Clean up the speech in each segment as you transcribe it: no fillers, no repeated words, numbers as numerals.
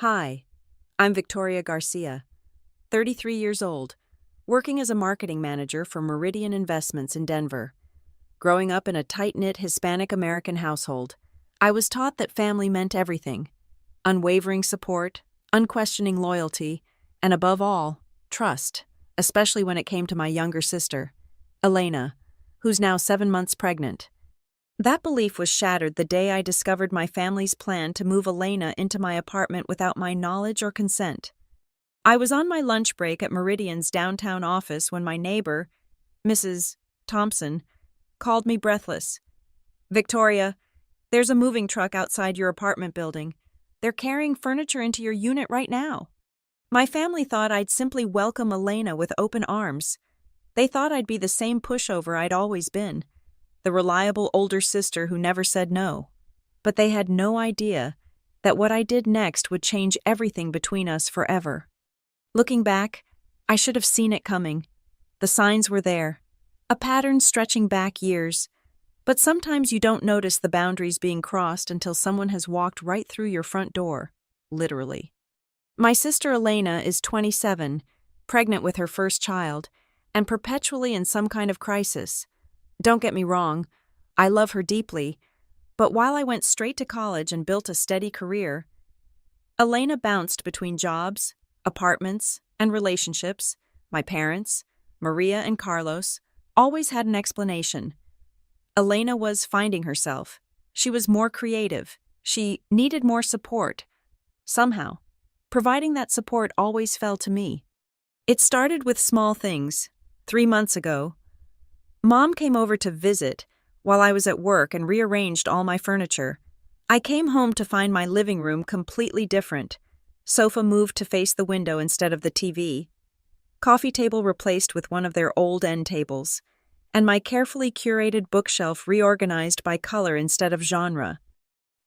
Hi, I'm Victoria Garcia, 33 years old, working as a marketing manager for Meridian Investments in Denver. Growing up in a tight-knit Hispanic American household, I was taught that family meant everything: unwavering support, unquestioning loyalty, and above all, trust, especially when it came to my younger sister, Elena, who's now 7 months pregnant. That belief was shattered the day I discovered my family's plan to move Elena into my apartment without my knowledge or consent. I was on my lunch break at Meridian's downtown office when my neighbor, Mrs. Thompson, called me breathless. "Victoria, there's a moving truck outside your apartment building. They're carrying furniture into your unit right now." My family thought I'd simply welcome Elena with open arms. They thought I'd be the same pushover I'd always been, the reliable older sister who never said no. But they had no idea that what I did next would change everything between us forever. Looking back, I should have seen it coming. The signs were there, a pattern stretching back years. But sometimes you don't notice the boundaries being crossed until someone has walked right through your front door, literally. My sister Elena is 27, pregnant with her first child, and perpetually in some kind of crisis. Don't get me wrong, I love her deeply, but while I went straight to college and built a steady career, Elena bounced between jobs, apartments, and relationships. My parents, Maria and Carlos, always had an explanation. Elena was finding herself. She was more creative. She needed more support. Somehow, providing that support always fell to me. It started with small things. 3 months ago, Mom came over to visit while I was at work and rearranged all my furniture. I came home to find my living room completely different. Sofa moved to face the window instead of the TV. Coffee table replaced with one of their old end tables. And my carefully curated bookshelf reorganized by color instead of genre.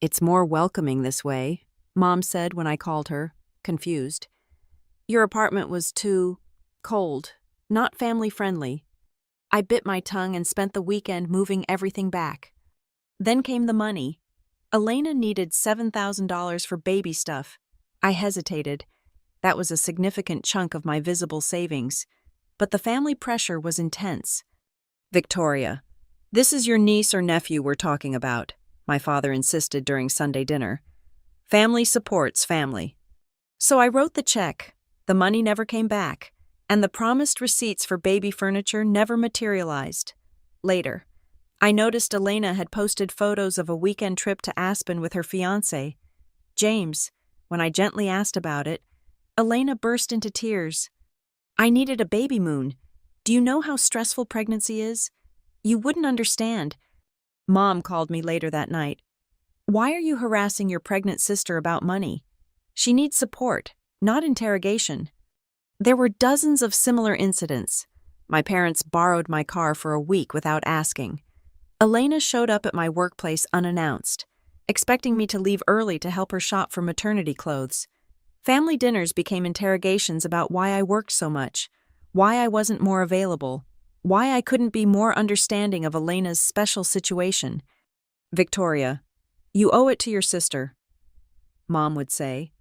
"It's more welcoming this way," Mom said when I called her, confused. "Your apartment was too cold, not family-friendly." I bit my tongue and spent the weekend moving everything back. Then came the money. Elena needed $7,000 for baby stuff. I hesitated. That was a significant chunk of my visible savings. But the family pressure was intense. "Victoria, this is your niece or nephew we're talking about," my father insisted during Sunday dinner. "Family supports family." So I wrote the check. The money never came back, and the promised receipts for baby furniture never materialized. Later, I noticed Elena had posted photos of a weekend trip to Aspen with her fiancé, James. When I gently asked about it, Elena burst into tears. "I needed a baby moon. Do you know how stressful pregnancy is? You wouldn't understand." Mom called me later that night. "Why are you harassing your pregnant sister about money? She needs support, not interrogation." There were dozens of similar incidents. My parents borrowed my car for a week without asking. Elena showed up at my workplace unannounced, expecting me to leave early to help her shop for maternity clothes. Family dinners became interrogations about why I worked so much, why I wasn't more available, why I couldn't be more understanding of Elena's special situation. "Victoria, you owe it to your sister," Mom would say,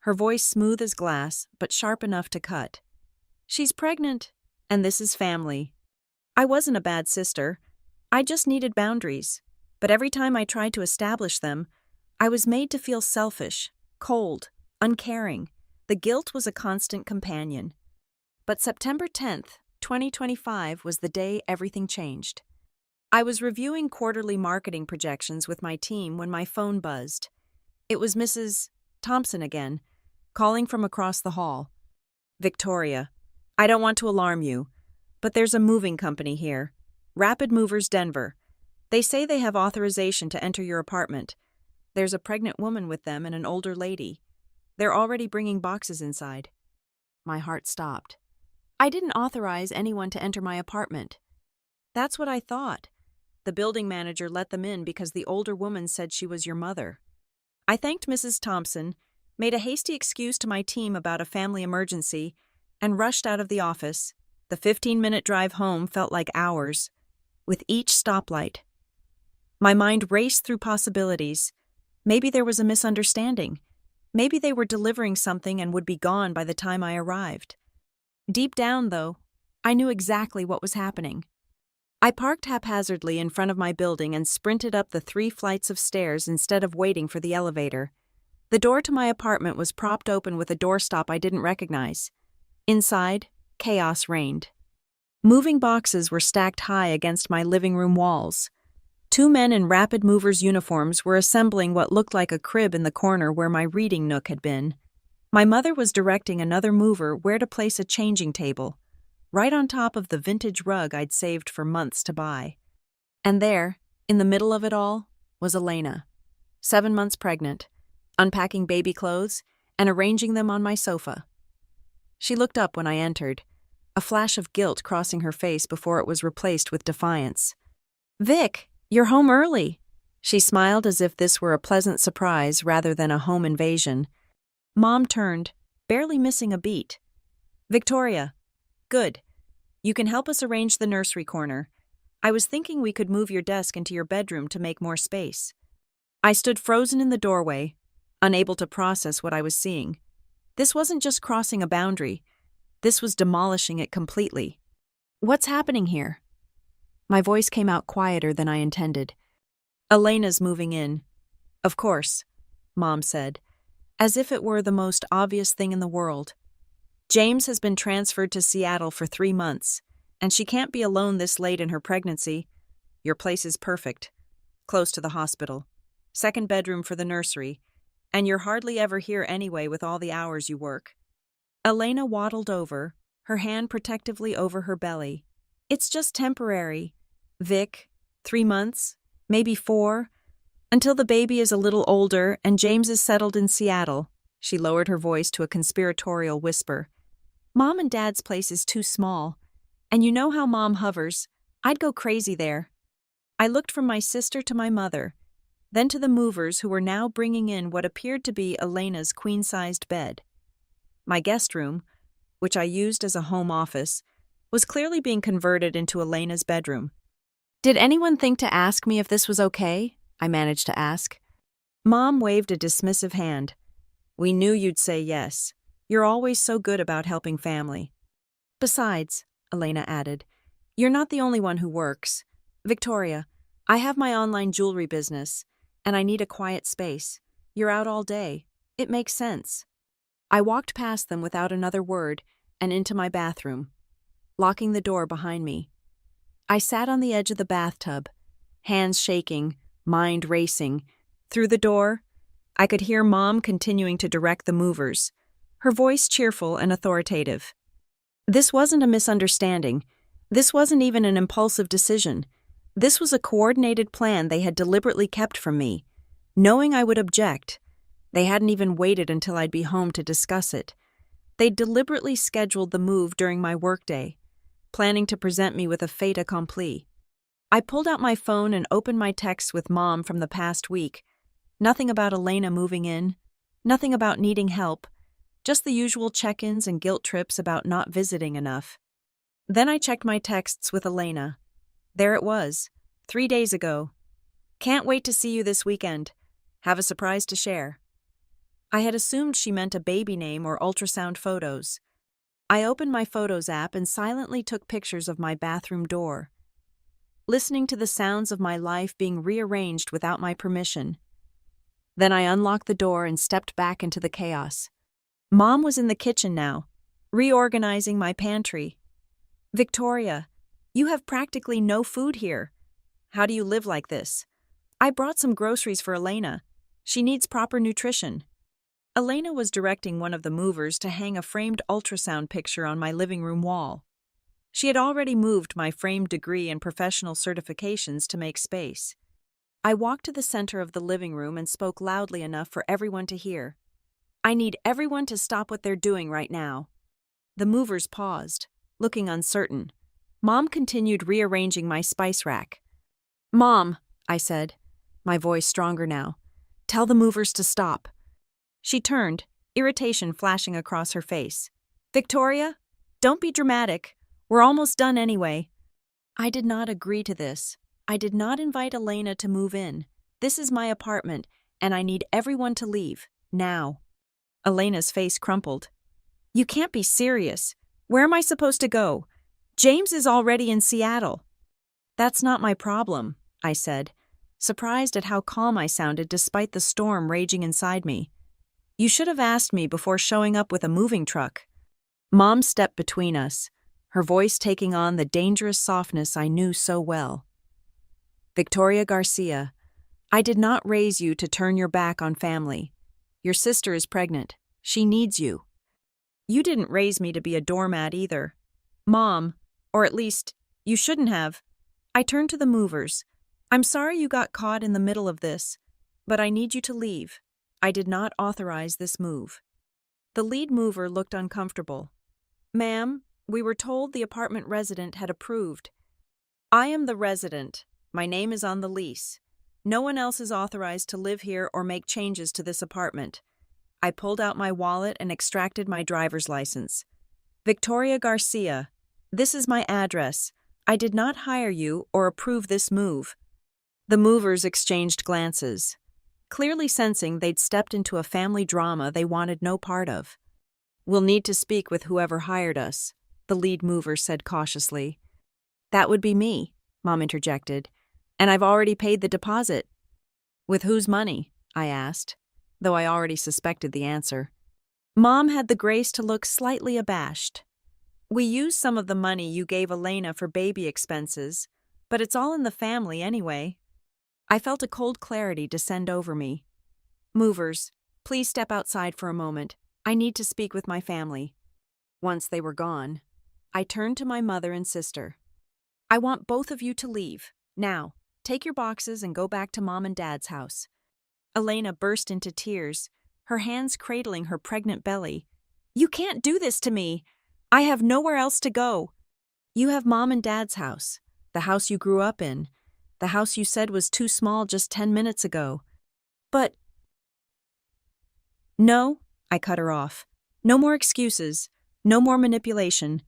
her voice smooth as glass but sharp enough to cut. "She's pregnant, and this is family." I wasn't a bad sister. I just needed boundaries. But every time I tried to establish them, I was made to feel selfish, cold, uncaring. The guilt was a constant companion. But September 10th, 2025 was the day everything changed. I was reviewing quarterly marketing projections with my team when my phone buzzed. It was Mrs. Thompson again, calling from across the hall. "Victoria, I don't want to alarm you, but there's a moving company here, Rapid Movers Denver. They say they have authorization to enter your apartment. There's a pregnant woman with them and an older lady. They're already bringing boxes inside." My heart stopped. I didn't authorize anyone to enter my apartment. That's what I thought. The building manager let them in because the older woman said she was your mother. I thanked Mrs. Thompson, made a hasty excuse to my team about a family emergency, and rushed out of the office. The 15-minute drive home felt like hours, with each stoplight. My mind raced through possibilities. Maybe there was a misunderstanding. Maybe they were delivering something and would be gone by the time I arrived. Deep down, though, I knew exactly what was happening. I parked haphazardly in front of my building and sprinted up the 3 flights of stairs instead of waiting for the elevator. The door to my apartment was propped open with a doorstop I didn't recognize. Inside, chaos reigned. Moving boxes were stacked high against my living room walls. 2 men in Rapid Movers uniforms were assembling what looked like a crib in the corner where my reading nook had been. My mother was directing another mover where to place a changing table, right on top of the vintage rug I'd saved for months to buy. And there, in the middle of it all, was Elena, 7 months pregnant, unpacking baby clothes and arranging them on my sofa. She looked up when I entered, a flash of guilt crossing her face before it was replaced with defiance. "Vic, you're home early." She smiled as if this were a pleasant surprise rather than a home invasion. Mom turned, barely missing a beat. "Victoria, good. You can help us arrange the nursery corner. I was thinking we could move your desk into your bedroom to make more space." I stood frozen in the doorway, unable to process what I was seeing. This wasn't just crossing a boundary. This was demolishing it completely. "What's happening here?" My voice came out quieter than I intended. "Elena's moving in." "Of course," Mom said, as if it were the most obvious thing in the world. "James has been transferred to Seattle for 3 months, and she can't be alone this late in her pregnancy. Your place is perfect. Close to the hospital. 2nd bedroom for the nursery, and you're hardly ever here anyway with all the hours you work." Elena waddled over, her hand protectively over her belly. "It's just temporary. Vic, 3 months, maybe 4, until the baby is a little older and James is settled in Seattle." She lowered her voice to a conspiratorial whisper. "Mom and Dad's place is too small, and you know how Mom hovers. I'd go crazy there." I looked from my sister to my mother, then to the movers who were now bringing in what appeared to be Elena's queen-sized bed. My guest room, which I used as a home office, was clearly being converted into Elena's bedroom. "Did anyone think to ask me if this was okay?" I managed to ask. Mom waved a dismissive hand. "We knew you'd say yes. You're always so good about helping family." "Besides," Elena added, "you're not the only one who works. Victoria, I have my online jewelry business, and I need a quiet space. You're out all day. It makes sense." I walked past them without another word and into my bathroom, locking the door behind me. I sat on the edge of the bathtub, hands shaking, mind racing. Through the door, I could hear Mom continuing to direct the movers, her voice cheerful and authoritative. This wasn't a misunderstanding. This wasn't even an impulsive decision. This was a coordinated plan they had deliberately kept from me, knowing I would object. They hadn't even waited until I'd be home to discuss it. They'd deliberately scheduled the move during my workday, planning to present me with a fait accompli. I pulled out my phone and opened my texts with Mom from the past week. Nothing about Elena moving in, nothing about needing help, just the usual check-ins and guilt trips about not visiting enough. Then I checked my texts with Elena. There it was, 3 days ago. "Can't wait to see you this weekend. Have a surprise to share." I had assumed she meant a baby name or ultrasound photos. I opened my Photos app and silently took pictures of my bathroom door, listening to the sounds of my life being rearranged without my permission. Then I unlocked the door and stepped back into the chaos. Mom was in the kitchen now, reorganizing my pantry. "Victoria, you have practically no food here. How do you live like this? I brought some groceries for Elena. She needs proper nutrition." Elena was directing one of the movers to hang a framed ultrasound picture on my living room wall. She had already moved my framed degree and professional certifications to make space. I walked to the center of the living room and spoke loudly enough for everyone to hear. "I need everyone to stop what they're doing right now." The movers paused, looking uncertain. Mom continued rearranging my spice rack. "Mom," I said, my voice stronger now, "tell the movers to stop." She turned, irritation flashing across her face. "Victoria, don't be dramatic. We're almost done anyway." I did not agree to this. I did not invite Elena to move in. This is my apartment, and I need everyone to leave, now. Elena's face crumpled. You can't be serious. Where am I supposed to go? James is already in Seattle. That's not my problem, I said, surprised at how calm I sounded despite the storm raging inside me. You should have asked me before showing up with a moving truck. Mom stepped between us, her voice taking on the dangerous softness I knew so well. Victoria Garcia, I did not raise you to turn your back on family. Your sister is pregnant. She needs you. You didn't raise me to be a doormat either. Mom, or at least, you shouldn't have. I turned to the movers. I'm sorry you got caught in the middle of this, but I need you to leave. I did not authorize this move. The lead mover looked uncomfortable. Ma'am, we were told the apartment resident had approved. I am the resident. My name is on the lease. No one else is authorized to live here or make changes to this apartment. I pulled out my wallet and extracted my driver's license. Victoria Garcia, this is my address. I did not hire you or approve this move. The movers exchanged glances, clearly sensing they'd stepped into a family drama they wanted no part of. We'll need to speak with whoever hired us, the lead mover said cautiously. That would be me, Mom interjected, and I've already paid the deposit. With whose money? I asked, though I already suspected the answer. Mom had the grace to look slightly abashed. We used some of the money you gave Elena for baby expenses, but it's all in the family anyway. I felt a cold clarity descend over me. Movers, please step outside for a moment. I need to speak with my family. Once they were gone, I turned to my mother and sister. I want both of you to leave. Now, take your boxes and go back to Mom and Dad's house. Elena burst into tears, her hands cradling her pregnant belly. You can't do this to me. I have nowhere else to go. You have Mom and Dad's house, the house you grew up in, the house you said was too small just 10 minutes ago. But... No, I cut her off. No more excuses. No more manipulation.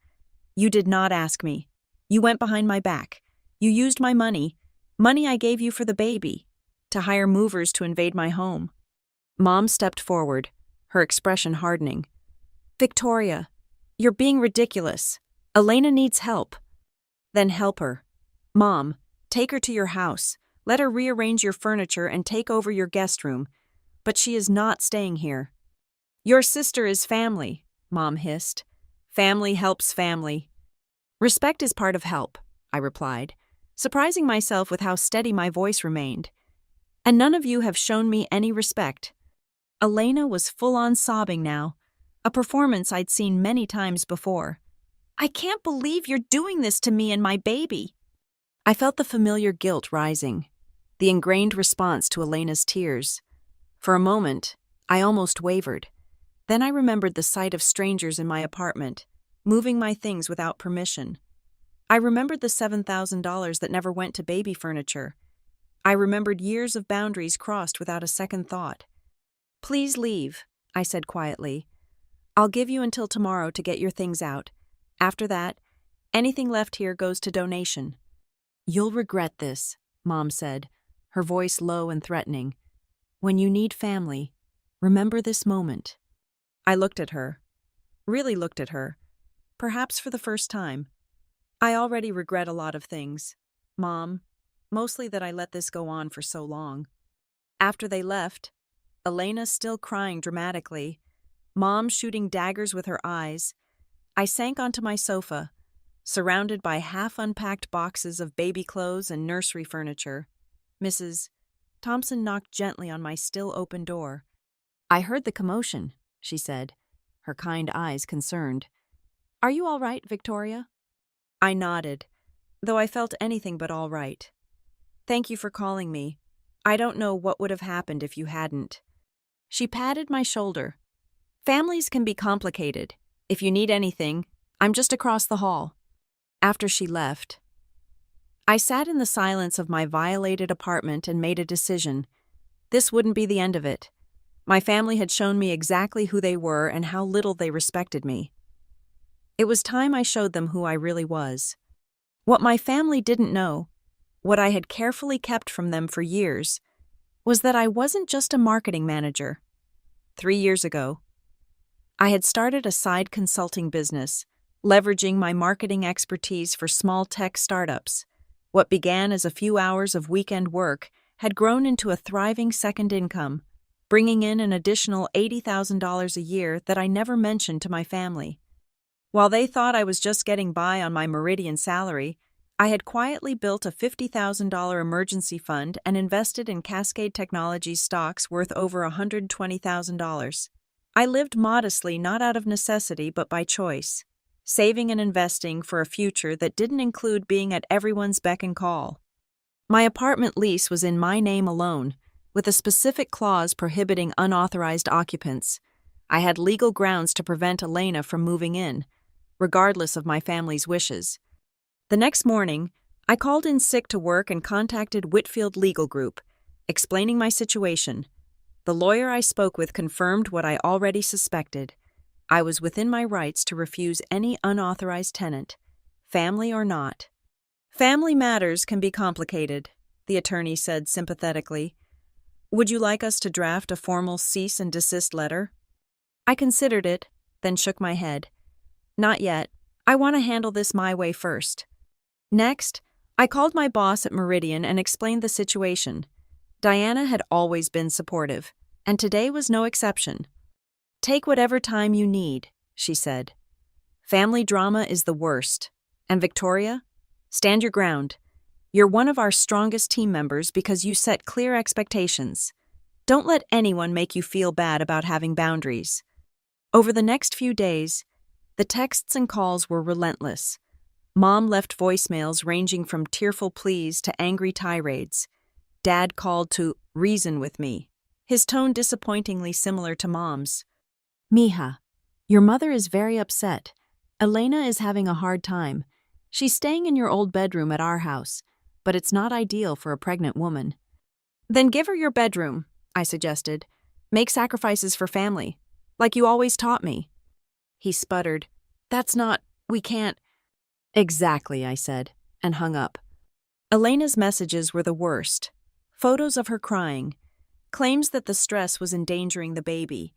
You did not ask me. You went behind my back. You used my money I gave you for the baby, to hire movers to invade my home. Mom stepped forward, her expression hardening. Victoria, you're being ridiculous. Elena needs help. Then help her. Mom, take her to your house. Let her rearrange your furniture and take over your guest room. But she is not staying here. Your sister is family, Mom hissed. Family helps family. Respect is part of help, I replied, surprising myself with how steady my voice remained. And none of you have shown me any respect. Elena was full-on sobbing now, a performance I'd seen many times before. I can't believe you're doing this to me and my baby. I felt the familiar guilt rising, the ingrained response to Elena's tears. For a moment, I almost wavered. Then I remembered the sight of strangers in my apartment, moving my things without permission. I remembered the $7,000 that never went to baby furniture. I remembered years of boundaries crossed without a second thought. Please leave, I said quietly. I'll give you until tomorrow to get your things out. After that, anything left here goes to donation. You'll regret this, Mom said, her voice low and threatening. When you need family, remember this moment. I looked at her, really looked at her, perhaps for the first time. I already regret a lot of things, Mom, mostly that I let this go on for so long. After they left, Elena still crying dramatically, Mom shooting daggers with her eyes, I sank onto my sofa, surrounded by half-unpacked boxes of baby clothes and nursery furniture. Mrs. Thompson knocked gently on my still-open door. I heard the commotion, she said, her kind eyes concerned. Are you all right, Victoria? I nodded, though I felt anything but all right. Thank you for calling me. I don't know what would have happened if you hadn't. She patted my shoulder. Families can be complicated. If you need anything, I'm just across the hall. After she left, I sat in the silence of my violated apartment and made a decision. This wouldn't be the end of it. My family had shown me exactly who they were and how little they respected me. It was time I showed them who I really was. What my family didn't know, what I had carefully kept from them for years, was that I wasn't just a marketing manager. 3 years ago, I had started a side consulting business, leveraging my marketing expertise for small tech startups. What began as a few hours of weekend work had grown into a thriving second income, bringing in an additional $80,000 a year that I never mentioned to my family. While they thought I was just getting by on my Meridian salary, I had quietly built a $50,000 emergency fund and invested in Cascade Technologies stocks worth over $120,000. I lived modestly, not out of necessity but by choice, saving and investing for a future that didn't include being at everyone's beck and call. My apartment lease was in my name alone, with a specific clause prohibiting unauthorized occupants. I had legal grounds to prevent Elena from moving in, regardless of my family's wishes. The next morning, I called in sick to work and contacted Whitfield Legal Group, explaining my situation. The lawyer I spoke with confirmed what I already suspected. I was within my rights to refuse any unauthorized tenant, family or not. "Family matters can be complicated," the attorney said sympathetically. "Would you like us to draft a formal cease and desist letter?" I considered it, then shook my head. "Not yet. I want to handle this my way first." Next, I called my boss at Meridian and explained the situation. Diana had always been supportive, and today was no exception. "Take whatever time you need," she said. "Family drama is the worst. And Victoria, stand your ground. You're one of our strongest team members because you set clear expectations. Don't let anyone make you feel bad about having boundaries." Over the next few days, the texts and calls were relentless. Mom left voicemails ranging from tearful pleas to angry tirades. Dad called to reason with me, his tone disappointingly similar to Mom's. "Mija, your mother is very upset. Elena is having a hard time. She's staying in your old bedroom at our house, but it's not ideal for a pregnant woman." "Then give her your bedroom," I suggested. "Make sacrifices for family, like you always taught me." He sputtered. We can't." "Exactly," I said, and hung up. Elena's messages were the worst. Photos of her crying, claims that the stress was endangering the baby,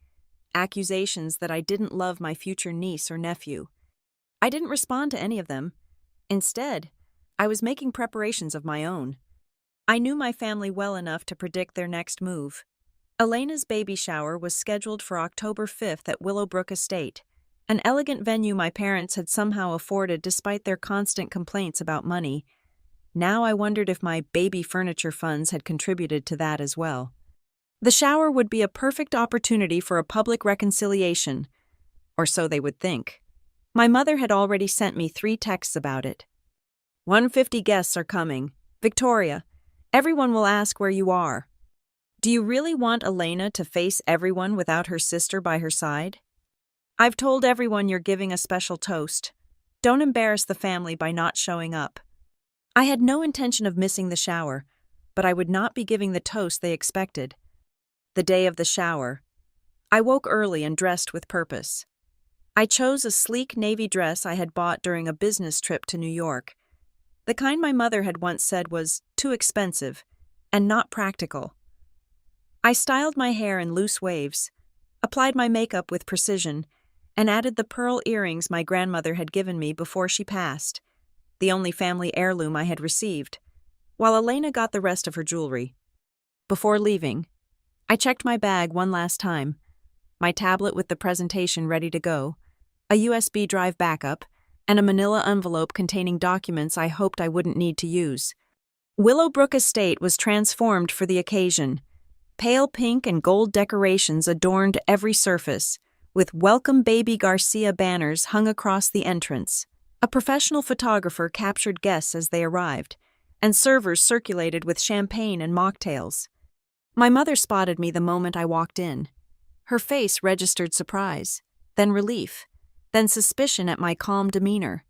accusations that I didn't love my future niece or nephew. I didn't respond to any of them. Instead, I was making preparations of my own. I knew my family well enough to predict their next move. Elena's baby shower was scheduled for October 5th at Willowbrook Estate, an elegant venue my parents had somehow afforded despite their constant complaints about money. Now I wondered if my baby furniture funds had contributed to that as well. The shower would be a perfect opportunity for a public reconciliation, or so they would think. My mother had already sent me 3 texts about it. 150 guests are coming. Victoria, everyone will ask where you are. Do you really want Elena to face everyone without her sister by her side? I've told everyone you're giving a special toast. Don't embarrass the family by not showing up. I had no intention of missing the shower, but I would not be giving the toast they expected. The day of the shower, I woke early and dressed with purpose. I chose a sleek navy dress I had bought during a business trip to New York, the kind my mother had once said was too expensive and not practical. I styled my hair in loose waves, applied my makeup with precision, and added the pearl earrings my grandmother had given me before she passed, the only family heirloom I had received, while Elena got the rest of her jewelry. Before leaving, I checked my bag one last time, my tablet with the presentation ready to go, a USB drive backup, and a manila envelope containing documents I hoped I wouldn't need to use. Willowbrook Estate was transformed for the occasion. Pale pink and gold decorations adorned every surface, with "Welcome Baby Garcia" banners hung across the entrance. A professional photographer captured guests as they arrived, and servers circulated with champagne and mocktails. My mother spotted me the moment I walked in. Her face registered surprise, then relief, then suspicion at my calm demeanor.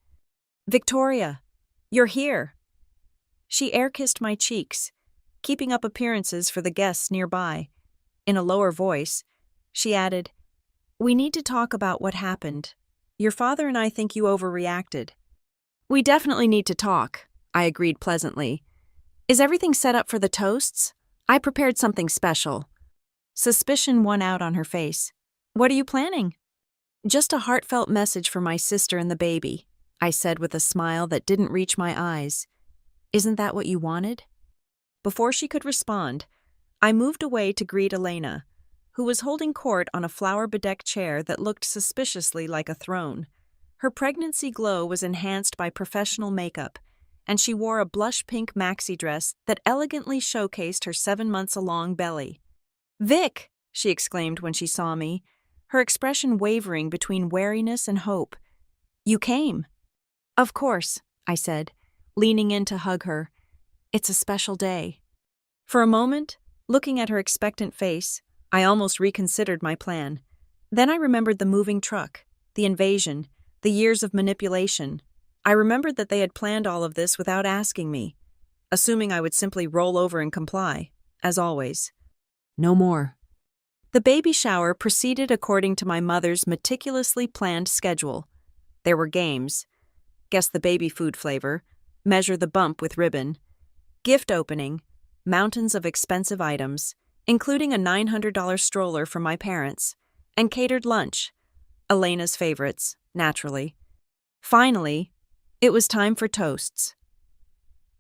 "Victoria, you're here." She air-kissed my cheeks, keeping up appearances for the guests nearby. In a lower voice, she added, "We need to talk about what happened. Your father and I think you overreacted." "We definitely need to talk," I agreed pleasantly. "Is everything set up for the toasts? I prepared something special." Suspicion won out on her face. "What are you planning?" Just a heartfelt message for my sister and the baby, I said with a smile that didn't reach my eyes. Isn't that what you wanted? Before she could respond, I moved away to greet Elena, who was holding court on a flower-bedecked chair that looked suspiciously like a throne. Her pregnancy glow was enhanced by professional makeup, and she wore a blush-pink maxi dress that elegantly showcased her 7 months-along belly. "Vic!" she exclaimed when she saw me, her expression wavering between wariness and hope. "You came." "Of course," I said, leaning in to hug her. "It's a special day." For a moment, looking at her expectant face, I almost reconsidered my plan. Then I remembered the moving truck, the invasion, the years of manipulation. I remembered that they had planned all of this without asking me, assuming I would simply roll over and comply, as always. No more. The baby shower proceeded according to my mother's meticulously planned schedule. There were games, guess the baby food flavor, measure the bump with ribbon, gift opening, mountains of expensive items, including a $900 stroller for my parents, and catered lunch, Elena's favorites, naturally. Finally, it was time for toasts.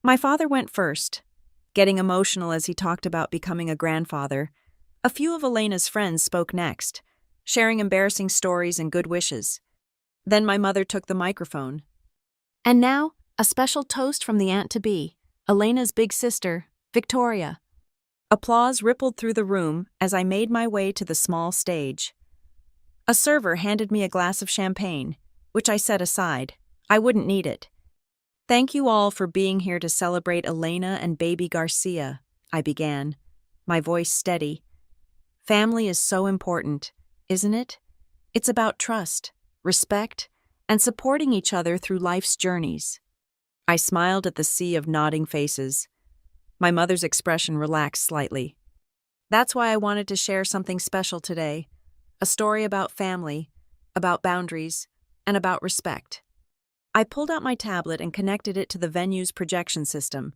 My father went first, getting emotional as he talked about becoming a grandfather. A few of Elena's friends spoke next, sharing embarrassing stories and good wishes. Then my mother took the microphone. And now, a special toast from the aunt-to-be, Elena's big sister, Victoria. Applause rippled through the room as I made my way to the small stage. A server handed me a glass of champagne, which I set aside. I wouldn't need it. "Thank you all for being here to celebrate Elena and baby Garcia," I began, my voice steady. "Family is so important, isn't it? It's about trust, respect, and supporting each other through life's journeys." I smiled at the sea of nodding faces. My mother's expression relaxed slightly. "That's why I wanted to share something special today. A story about family, about boundaries, and about respect." I pulled out my tablet and connected it to the venue's projection system.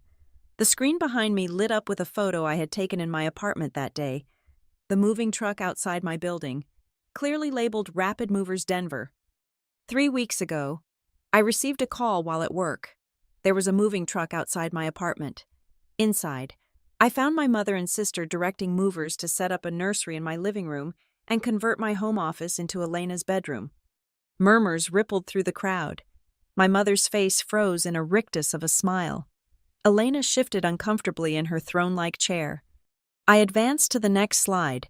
The screen behind me lit up with a photo I had taken in my apartment that day, the moving truck outside my building, clearly labeled Rapid Movers Denver. 3 weeks ago, I received a call while at work. There was a moving truck outside my apartment. Inside, I found my mother and sister directing movers to set up a nursery in my living room and convert my home office into Elena's bedroom. Murmurs rippled through the crowd. My mother's face froze in a rictus of a smile. Elena shifted uncomfortably in her throne-like chair. I advanced to the next slide,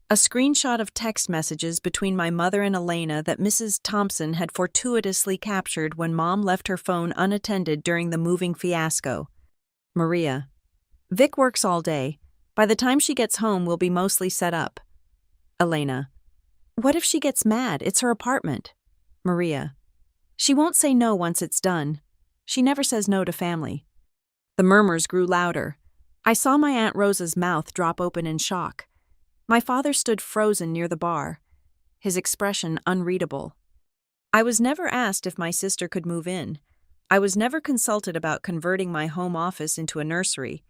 a screenshot of text messages between my mother and Elena that Mrs. Thompson had fortuitously captured when Mom left her phone unattended during the moving fiasco. Maria: "Vic works all day. By the time she gets home, we'll be mostly set up." Elena: "What if she gets mad? It's her apartment." Maria: "She won't say no once it's done. She never says no to family." The murmurs grew louder. I saw my Aunt Rosa's mouth drop open in shock. My father stood frozen near the bar, his expression unreadable. I was never asked if my sister could move in. I was never consulted about converting my home office into a nursery.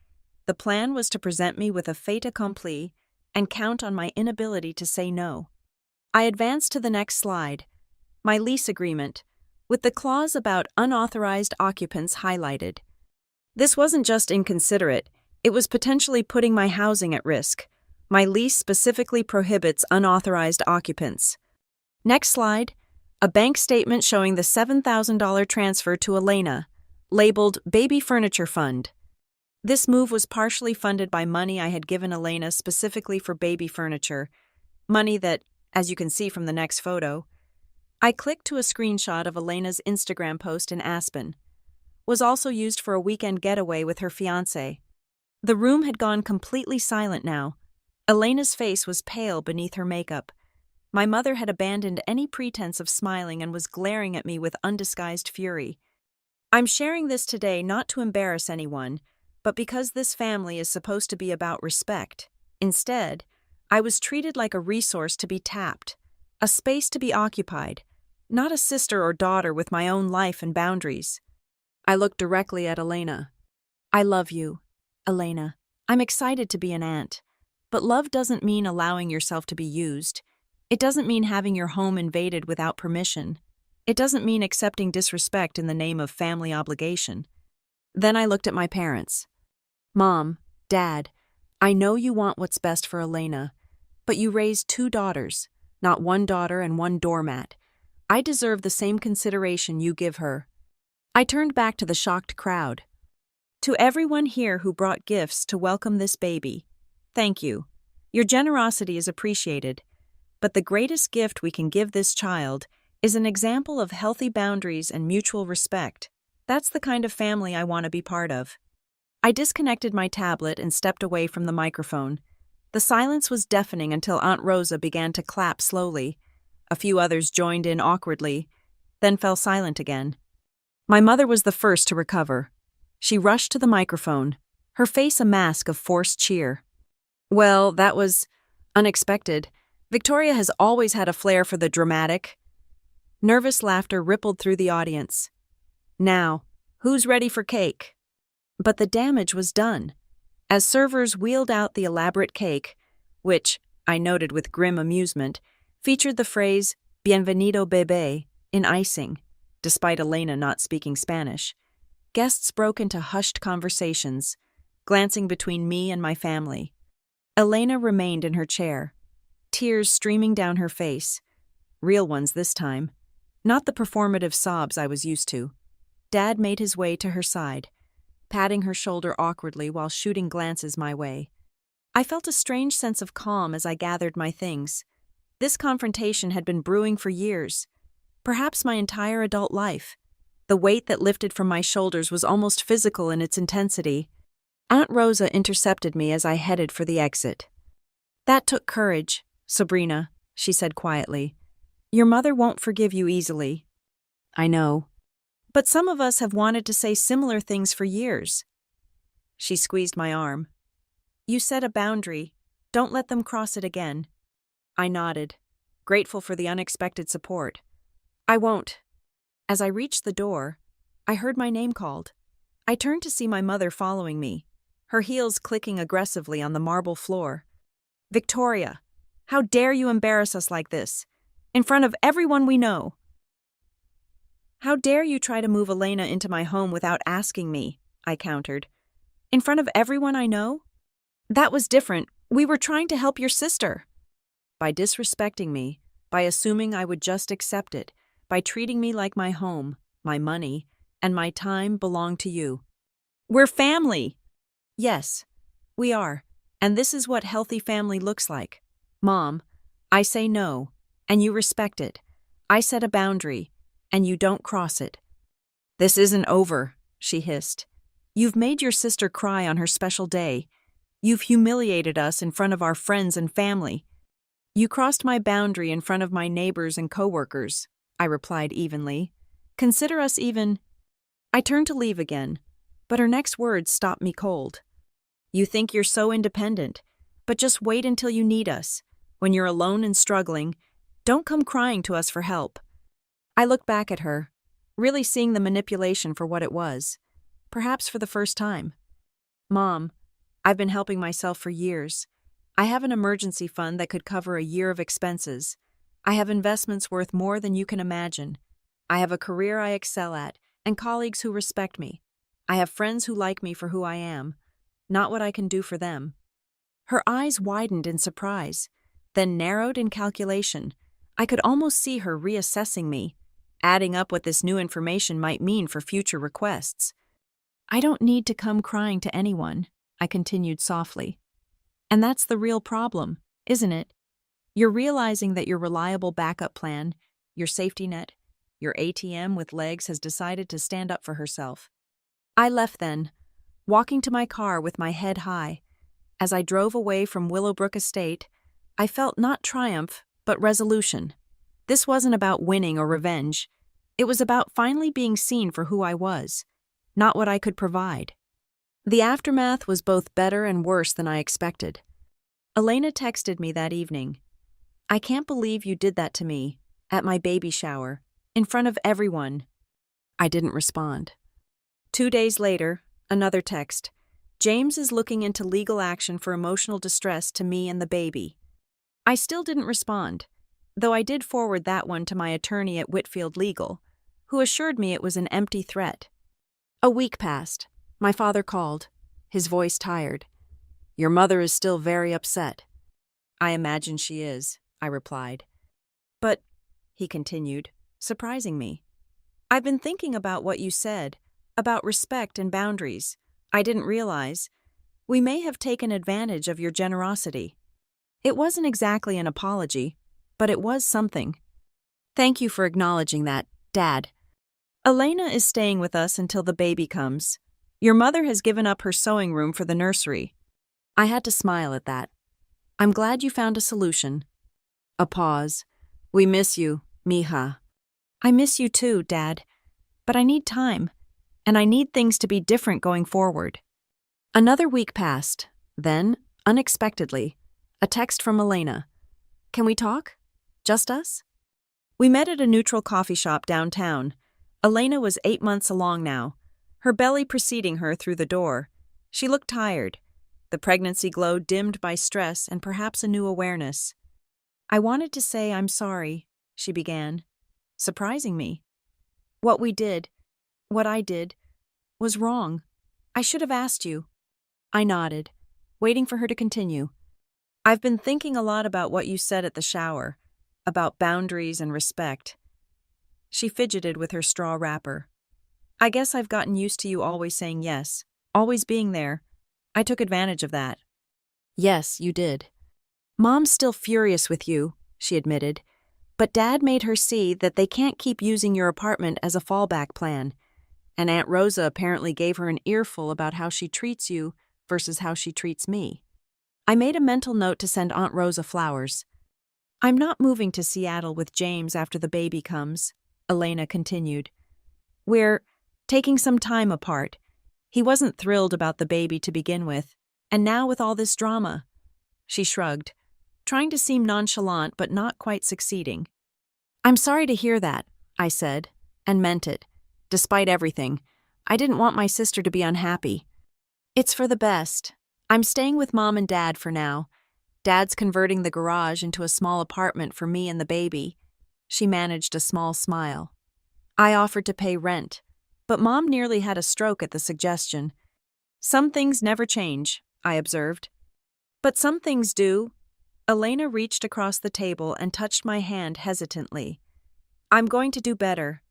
The plan was to present me with a fait accompli and count on my inability to say no. I advanced to the next slide, my lease agreement, with the clause about unauthorized occupants highlighted. This wasn't just inconsiderate, it was potentially putting my housing at risk. My lease specifically prohibits unauthorized occupants. Next slide, a bank statement showing the $7,000 transfer to Elena, labeled Baby Furniture Fund. This move was partially funded by money I had given Elena specifically for baby furniture, money that, as you can see from the next photo, I clicked to a screenshot of Elena's Instagram post in Aspen, was also used for a weekend getaway with her fiancé. The room had gone completely silent now. Elena's face was pale beneath her makeup. My mother had abandoned any pretense of smiling and was glaring at me with undisguised fury. I'm sharing this today not to embarrass anyone, but because this family is supposed to be about respect. Instead, I was treated like a resource to be tapped, a space to be occupied, not a sister or daughter with my own life and boundaries. I looked directly at Elena. "I love you, Elena. I'm excited to be an aunt. But love doesn't mean allowing yourself to be used. It doesn't mean having your home invaded without permission. It doesn't mean accepting disrespect in the name of family obligation. Then I looked at my parents. Mom, Dad, I know you want what's best for Elena, but you raised 2 daughters, not 1 daughter and 1 doormat. I deserve the same consideration you give her. I turned back to the shocked crowd. To everyone here who brought gifts to welcome this baby, thank you. Your generosity is appreciated, but the greatest gift we can give this child is an example of healthy boundaries and mutual respect. That's the kind of family I want to be part of. I disconnected my tablet and stepped away from the microphone. The silence was deafening until Aunt Rosa began to clap slowly. A few others joined in awkwardly, then fell silent again. My mother was the first to recover. She rushed to the microphone, her face a mask of forced cheer. Well, that was unexpected. Victoria has always had a flair for the dramatic. Nervous laughter rippled through the audience. Now, who's ready for cake? But the damage was done. As servers wheeled out the elaborate cake, which, I noted with grim amusement, featured the phrase "Bienvenido bebé" in icing, despite Elena not speaking Spanish, guests broke into hushed conversations, glancing between me and my family. Elena remained in her chair, tears streaming down her face, real ones this time, not the performative sobs I was used to. Dad made his way to her side, patting her shoulder awkwardly while shooting glances my way. I felt a strange sense of calm as I gathered my things. This confrontation had been brewing for years, perhaps my entire adult life. The weight that lifted from my shoulders was almost physical in its intensity. Aunt Rosa intercepted me as I headed for the exit. That took courage, Sabrina, she said quietly. Your mother won't forgive you easily. I know. But some of us have wanted to say similar things for years. She squeezed my arm. You set a boundary. Don't let them cross it again. I nodded, grateful for the unexpected support. I won't. As I reached the door, I heard my name called. I turned to see my mother following me, her heels clicking aggressively on the marble floor. Victoria, how dare you embarrass us like this, in front of everyone we know? How dare you try to move Elena into my home without asking me, I countered. In front of everyone I know? That was different. We were trying to help your sister. By disrespecting me, by assuming I would just accept it, by treating me like my home, my money, and my time belonged to you. We're family! Yes, we are, and this is what healthy family looks like. Mom, I say no, and you respect it. I set a boundary, and you don't cross it. This isn't over, she hissed. You've made your sister cry on her special day. You've humiliated us in front of our friends and family. You crossed my boundary in front of my neighbors and coworkers, I replied evenly. Consider us even. I turned to leave again, but her next words stopped me cold. You think you're so independent, but just wait until you need us. When you're alone and struggling, don't come crying to us for help. I looked back at her, really seeing the manipulation for what it was, perhaps for the first time. Mom, I've been helping myself for years. I have an emergency fund that could cover a year of expenses. I have investments worth more than you can imagine. I have a career I excel at and colleagues who respect me. I have friends who like me for who I am, not what I can do for them. Her eyes widened in surprise, then narrowed in calculation. I could almost see her reassessing me, adding up what this new information might mean for future requests. I don't need to come crying to anyone, I continued softly. And that's the real problem, isn't it? You're realizing that your reliable backup plan, your safety net, your ATM with legs has decided to stand up for herself. I left then, walking to my car with my head high. As I drove away from Willowbrook Estate, I felt not triumph, but resolution. This wasn't about winning or revenge. It was about finally being seen for who I was, not what I could provide. The aftermath was both better and worse than I expected. Elena texted me that evening. I can't believe you did that to me, at my baby shower, in front of everyone. I didn't respond. 2 days later, another text. James is looking into legal action for emotional distress to me and the baby. I still didn't respond. though I did forward that one to my attorney at Whitfield Legal, who assured me it was an empty threat. A week passed. My father called, his voice tired. "Your mother is still very upset." "I imagine she is," I replied. "But," he continued, surprising me, "I've been thinking about what you said, about respect and boundaries. I didn't realize. We may have taken advantage of your generosity." It wasn't exactly an apology, but it was something. "Thank you for acknowledging that, Dad. Elena is staying with us until the baby comes. Your mother has given up her sewing room for the nursery." I had to smile at that. "I'm glad you found a solution." A pause. "We miss you, mija." "I miss you too, Dad. But I need time, and I need things to be different going forward." Another week passed. Then, unexpectedly, a text from Elena. "Can we talk? Just us?" We met at a neutral coffee shop downtown. Elena was 8 months along now, her belly preceding her through the door. She looked tired, the pregnancy glow dimmed by stress and perhaps a new awareness. "I wanted to say I'm sorry," she began, surprising me. What I did, was wrong. I should have asked you." I nodded, waiting for her to continue. "I've been thinking a lot about what you said at the shower, about boundaries and respect." She fidgeted with her straw wrapper. "I guess I've gotten used to you always saying yes, always being there. I took advantage of that." "Yes, you did." "Mom's still furious with you," she admitted, "but Dad made her see that they can't keep using your apartment as a fallback plan. And Aunt Rosa apparently gave her an earful about how she treats you versus how she treats me." I made a mental note to send Aunt Rosa flowers. "I'm not moving to Seattle with James after the baby comes," Elena continued. "We're taking some time apart. He wasn't thrilled about the baby to begin with, and now with all this drama." She shrugged, trying to seem nonchalant but not quite succeeding. "I'm sorry to hear that," I said, and meant it. Despite everything, I didn't want my sister to be unhappy. "It's for the best. I'm staying with Mom and Dad for now. Dad's converting the garage into a small apartment for me and the baby." She managed a small smile. "I offered to pay rent, but Mom nearly had a stroke at the suggestion." "Some things never change," I observed. "But some things do." Elena reached across the table and touched my hand hesitantly. "I'm going to do better.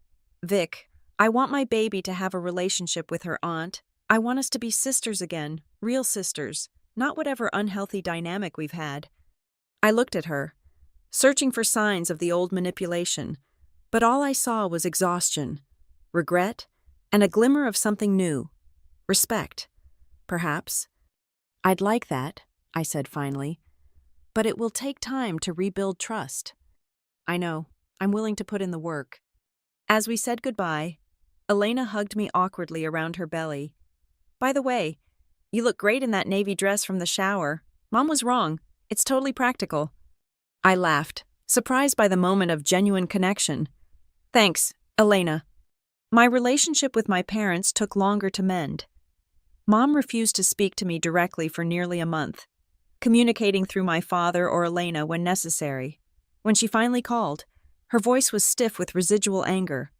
Vic, I want my baby to have a relationship with her aunt. I want us to be sisters again, real sisters, not whatever unhealthy dynamic we've had." I looked at her, searching for signs of the old manipulation, but all I saw was exhaustion, regret, and a glimmer of something new. Respect, perhaps. "I'd like that," I said finally, "but it will take time to rebuild trust." "I know. I'm willing to put in the work." As we said goodbye, Elena hugged me awkwardly around her belly. "By the way, you look great in that navy dress from the shower. Mom was wrong. It's totally practical." I laughed, surprised by the moment of genuine connection. "Thanks, Elena." My relationship with my parents took longer to mend. Mom refused to speak to me directly for nearly a month, communicating through my father or Elena when necessary. When she finally called, her voice was stiff with residual anger.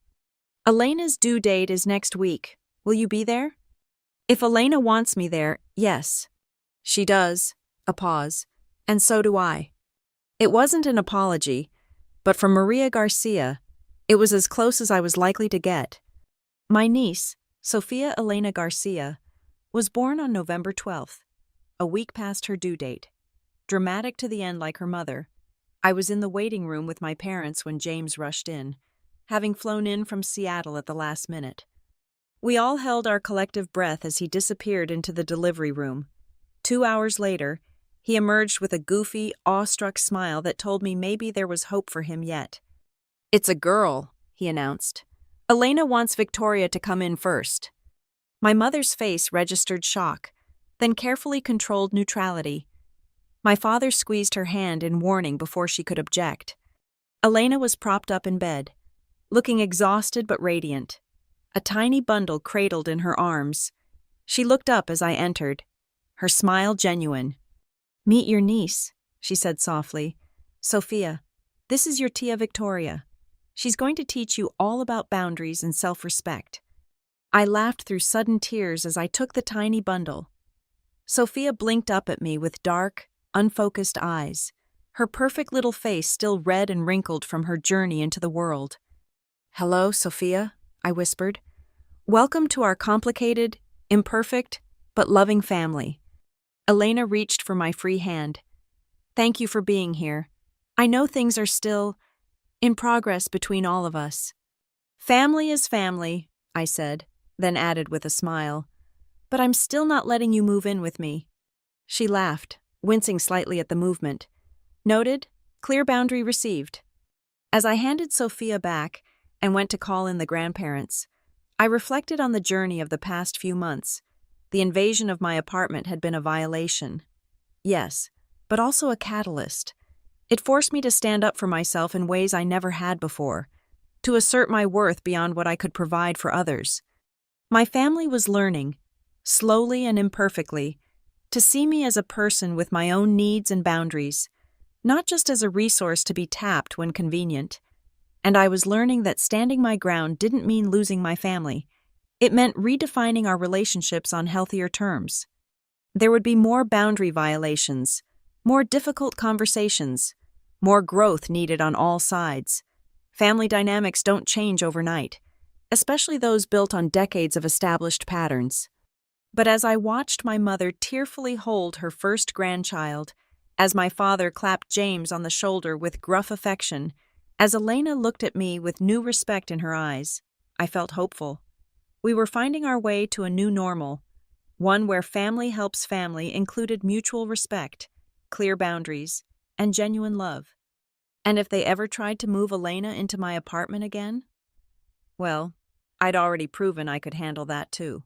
"Elena's due date is next week. Will you be there?" "If Elena wants me there, yes." "She does." A pause. "And so do I." It wasn't an apology, but from Maria Garcia, it was as close as I was likely to get. My niece, Sofia Elena Garcia, was born on November 12th, a week past her due date. Dramatic to the end like her mother, I was in the waiting room with my parents when James rushed in, having flown in from Seattle at the last minute. We all held our collective breath as he disappeared into the delivery room. 2 hours later, he emerged with a goofy, awestruck smile that told me maybe there was hope for him yet. "It's a girl," he announced. "Elena wants Victoria to come in first." My mother's face registered shock, then carefully controlled neutrality. My father squeezed her hand in warning before she could object. Elena was propped up in bed, looking exhausted but radiant, a tiny bundle cradled in her arms. She looked up as I entered, her smile genuine. "Meet your niece," she said softly. "Sophia." This is your tia Victoria. She's going to teach you all about boundaries and self-respect." I laughed through sudden tears as I took the tiny bundle. Sophia blinked up at me with dark, unfocused eyes, her perfect little face still red and wrinkled from her journey into the world. "Hello, Sophia," I whispered. "Welcome to our complicated, imperfect, but loving family." Elena reached for my free hand. "Thank you for being here. I know things are still in progress between all of us." "Family is family," I said, then added with a smile. "But I'm still not letting you move in with me." She laughed, wincing slightly at the movement. "Noted, clear boundary received." As I handed Sophia back and went to call in the grandparents, I reflected on the journey of the past few months. The invasion of my apartment had been a violation. Yes, but also a catalyst. It forced me to stand up for myself in ways I never had before, to assert my worth beyond what I could provide for others. My family was learning, slowly and imperfectly, to see me as a person with my own needs and boundaries, not just as a resource to be tapped when convenient. And I was learning that standing my ground didn't mean losing my family. It meant redefining our relationships on healthier terms. There would be more boundary violations, more difficult conversations, more growth needed on all sides. Family dynamics don't change overnight, especially those built on decades of established patterns. But as I watched my mother tearfully hold her first grandchild, as my father clapped James on the shoulder with gruff affection, as Elena looked at me with new respect in her eyes, I felt hopeful. We were finding our way to a new normal, one where family helps family included mutual respect, clear boundaries, and genuine love. And if they ever tried to move Elena into my apartment again, well, I'd already proven I could handle that too.